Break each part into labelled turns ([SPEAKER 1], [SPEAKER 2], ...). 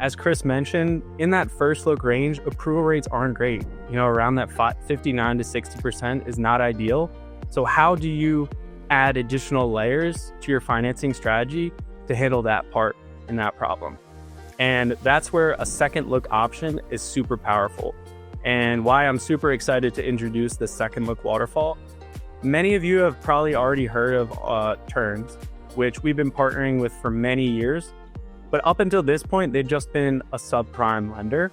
[SPEAKER 1] as Chris mentioned, in that first look range, approval rates aren't great. Around that 59 to 60% is not ideal. So how do you add additional layers to your financing strategy to handle that part and that problem? And that's where a second look option is super powerful, and why I'm super excited to introduce the second look waterfall. Many of you have probably already heard of Turns, which we've been partnering with for many years. But up until this point, they've just been a subprime lender,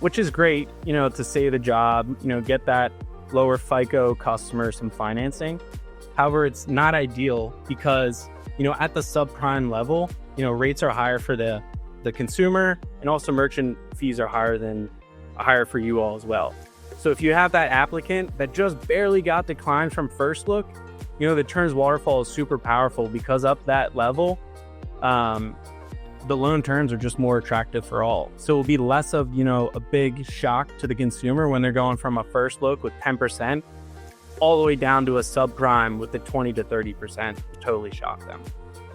[SPEAKER 1] which is great, to save a job, get that lower FICO customer some financing. However, it's not ideal because, at the subprime level, rates are higher for the consumer, and also merchant fees are higher for you all as well. So if you have that applicant that just barely got declined from first look, the Turns waterfall is super powerful because up that level, the loan terms are just more attractive for all. So it'll be less of, a big shock to the consumer when they're going from a first look with 10% all the way down to a subprime with the 20 to 30% to totally shock them.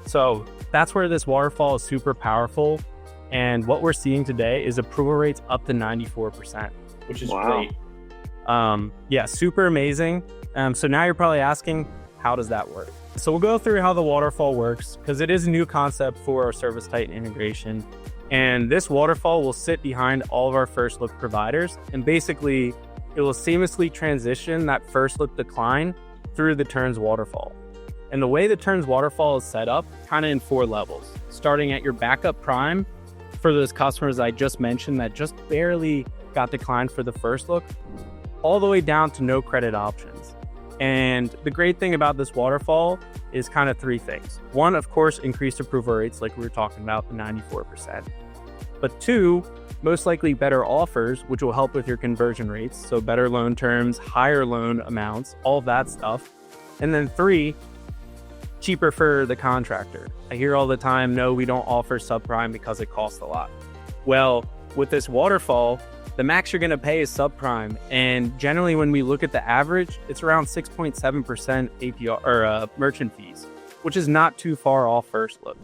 [SPEAKER 1] So that's where this waterfall is super powerful. And what we're seeing today is approval rates up to 94%, which is great. Yeah, super amazing. So now you're probably asking, how does that work? So we'll go through how the waterfall works, because it is a new concept for our ServiceTitan integration. And this waterfall will sit behind all of our first look providers. And basically, it will seamlessly transition that first look decline through the Turns waterfall. And the way the Turns waterfall is set up, kind of in 4 levels, starting at your backup prime for those customers I just mentioned that just barely got declined for the first look, all the way down to no credit options. And the great thing about this waterfall is kind of 3 things. 1, of course, increased approval rates like we were talking about, the 94%. But 2, most likely better offers, which will help with your conversion rates. So better loan terms, higher loan amounts, all of that stuff. And then 3, cheaper for the contractor. I hear all the time, no, we don't offer subprime because it costs a lot. Well, with this waterfall, the max you're going to pay is subprime. And generally, when we look at the average, it's around 6.7% APR or merchant fees, which is not too far off first look.